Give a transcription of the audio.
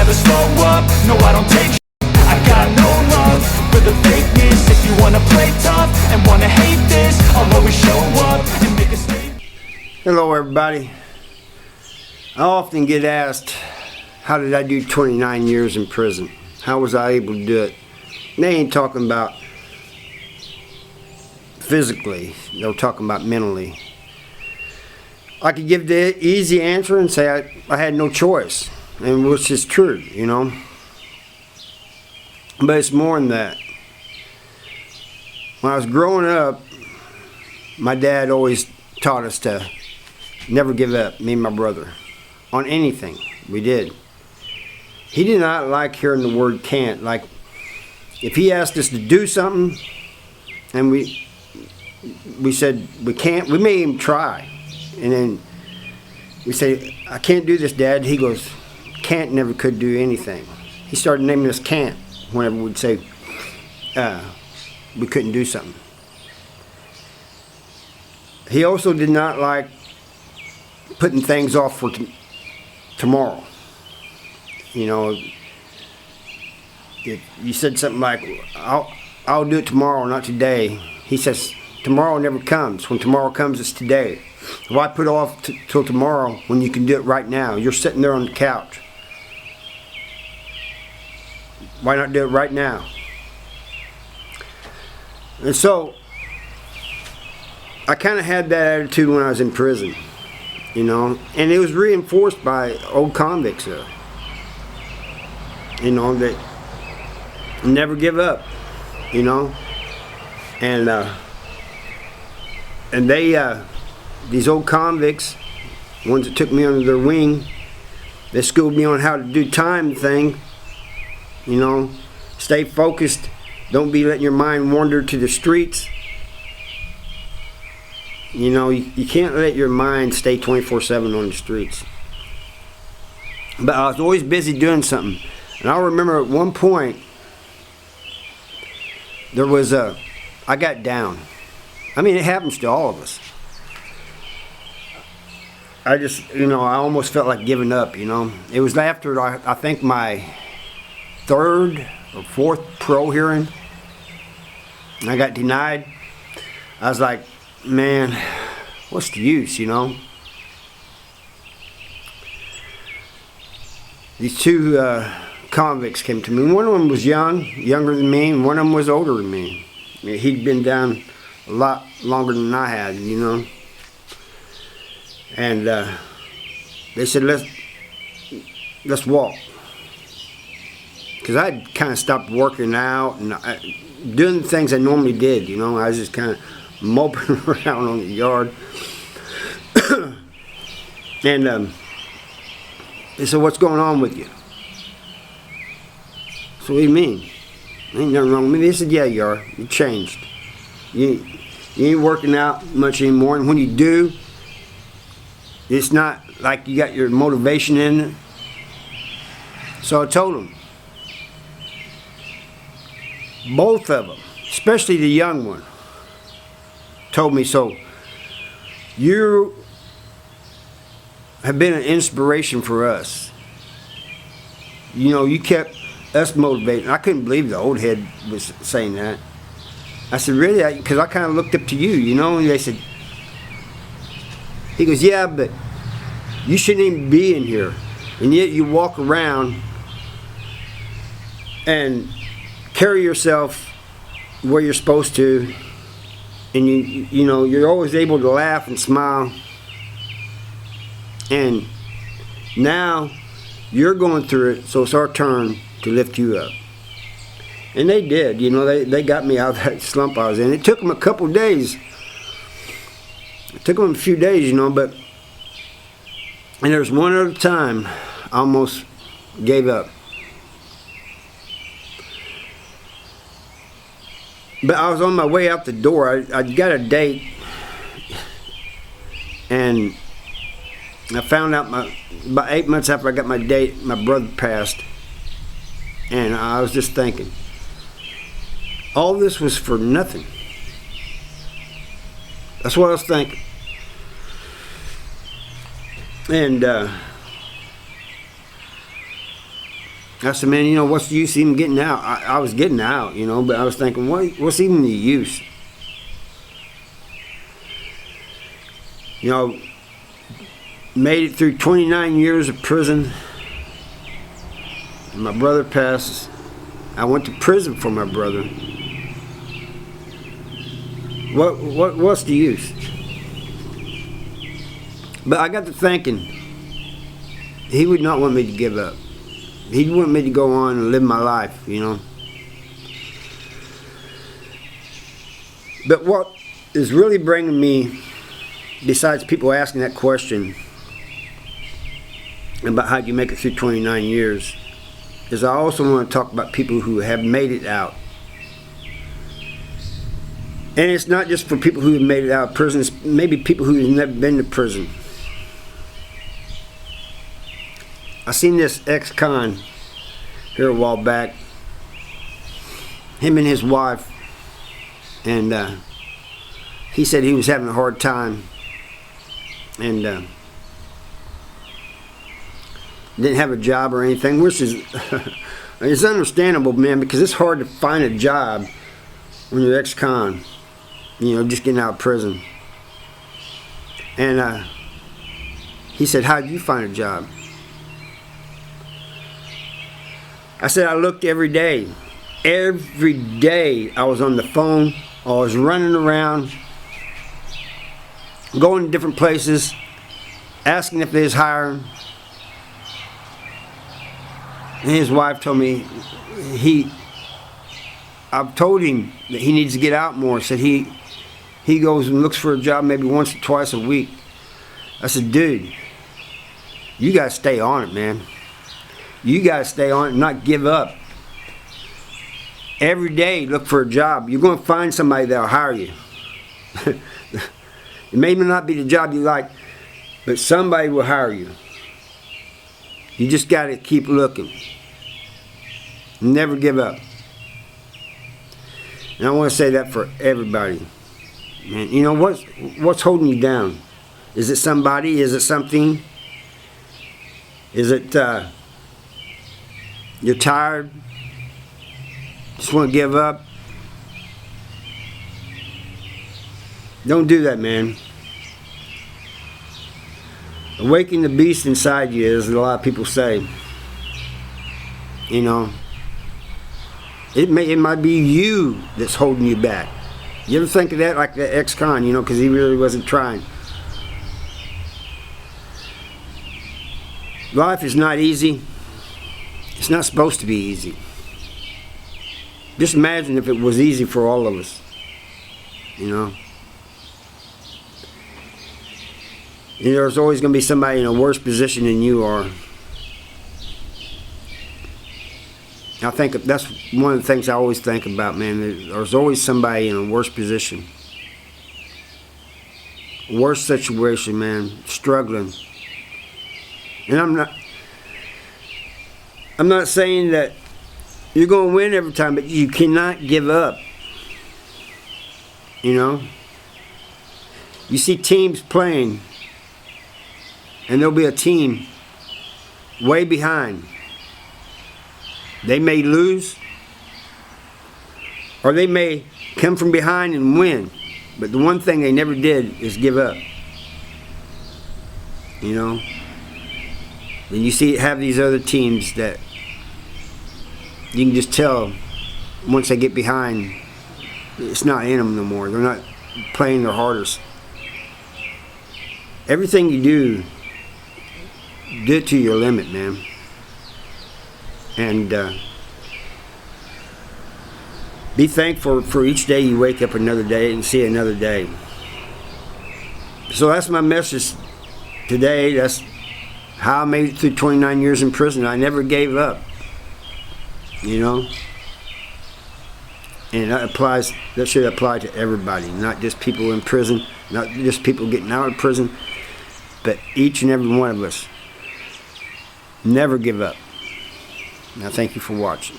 rather slow up. No, I don't take shit. I got no love for the fakeness. If you wanna play tough and wanna hate this, I'll always show up and make a statement. Hello everybody. I often get asked, how did I do 29 years in prison? How was I able to do it? They ain't talking about physically, they're talking about mentally. I could give the easy answer and say I had no choice, and which is true, you know. But it's more than that. When I was growing up, my dad always taught us to never give up, me and my brother, on anything we did. He did not like hearing the word can't. Like, if he asked us to do something and we said we can't, we may even try. And then we say, I can't do this, Dad. He goes, can't never could do anything. He started naming us can't whenever we'd say we couldn't do something. He also did not like putting things off for tomorrow. You know, if you said something like, I'll do it tomorrow, not today. He says, tomorrow never comes. When tomorrow comes, it's today. Why put off till tomorrow when you can do it right now? You're sitting there on the couch. Why not do it right now? And so, I kind of had that attitude when I was in prison, you know, and it was reinforced by old convicts there. You know, that never give up, you know, and they, these old convicts, ones that took me under their wing, they schooled me on how to do time thing, you know, stay focused, don't be letting your mind wander to the streets. You know, you can't let your mind stay 24/7 on the streets. But I was always busy doing something. And I remember at one point, I got down. I mean, it happens to all of us. I just, you know, I almost felt like giving up, you know. It was after, I think, my third or fourth parole hearing, and I got denied. I was like, man, what's the use, you know? These two convicts came to me. One of them was younger than me, and one of them was older than me. He'd been down a lot longer than I had, you know. And they said, let's walk. Because I'd kind of stopped working out and doing the things I normally did, you know. I was just kind of moping around on the yard. And they said, what's going on with you? So what do you mean? Ain't nothing wrong with me. They said, yeah, you are. You changed. You ain't working out much anymore. And when you do, it's not like you got your motivation in it. So I told them. Both of them, especially the young one, told me, so you have been an inspiration for us. You know, you kept us motivated. I couldn't believe the old head was saying that. I said, really? Because I kind of looked up to you, you know? And they said, he goes, yeah, but you shouldn't even be in here. And yet you walk around and carry yourself where you're supposed to. And you know, you're always able to laugh and smile. And now you're going through it, so it's our turn to lift you up. And they did, you know, they got me out of that slump I was in. It took them a couple of days. It took them a few days, you know, but, and there's one other time I almost gave up. But I was on my way out the door. I got a date, and I found out about 8 months after I got my date, my brother passed. And I was just thinking, all this was for nothing. That's what I was thinking. And I said, man, you know, what's the use even getting out? I was getting out, you know, but I was thinking, what's even the use? You know, made it through 29 years of prison. My brother passed. I went to prison for my brother. What's the use? But I got to thinking, he would not want me to give up. He'd want me to go on and live my life, you know. But what is really bringing me, besides people asking that question about how you make it through 29 years, is I also want to talk about people who have made it out. And it's not just for people who have made it out of prison, it's maybe people who have never been to prison. I seen this ex-con here a while back, him and his wife, and he said he was having a hard time, and didn't have a job or anything, which is it's understandable, man, because it's hard to find a job when you're ex-con, you know, just getting out of prison. And he said, how did you find a job? I said, I looked every day. Every day I was on the phone, I was running around, going to different places, asking if they was hiring. And his wife told me, I've told him that he needs to get out more. Said he goes and looks for a job maybe once or twice a week. I said, dude, you gotta stay on it, man. You gotta stay on it and not give up. Every day look for a job. You're gonna find somebody that'll hire you. It may not be the job you like, but somebody will hire you. You just gotta keep looking. Never give up. And I want to say that for everybody. And you know what's holding you down? Is it somebody? Is it something? Is it you're tired? Just want to give up? Don't do that, man. Awaken the beast inside you, as a lot of people say. You know, it might be you that's holding you back. You ever think of that, like the ex-con, you know, because he really wasn't trying. Life is not easy. It's not supposed to be easy. Just imagine if it was easy for all of us, you know. And there's always going to be somebody in a worse position than you are. I think that's one of the things I always think about, man. There's always somebody in a worse position. Worse situation, man. Struggling. And I'm not saying that you're going to win every time, but you cannot give up. You know? You see teams playing, and there'll be a team way behind. They may lose, or they may come from behind and win. But the one thing they never did is give up. You know? And you have these other teams that you can just tell once they get behind, it's not in them no more. They're not playing their hardest. Everything you do it to your limit, man. And be thankful for each day you wake up another day and see another day. So that's my message today. That's how I made it through 29 years in prison. I never gave up, you know. And that should apply to everybody, not just people in prison, not just people getting out of prison, but each and every one of us. Never give up. Now, thank you for watching.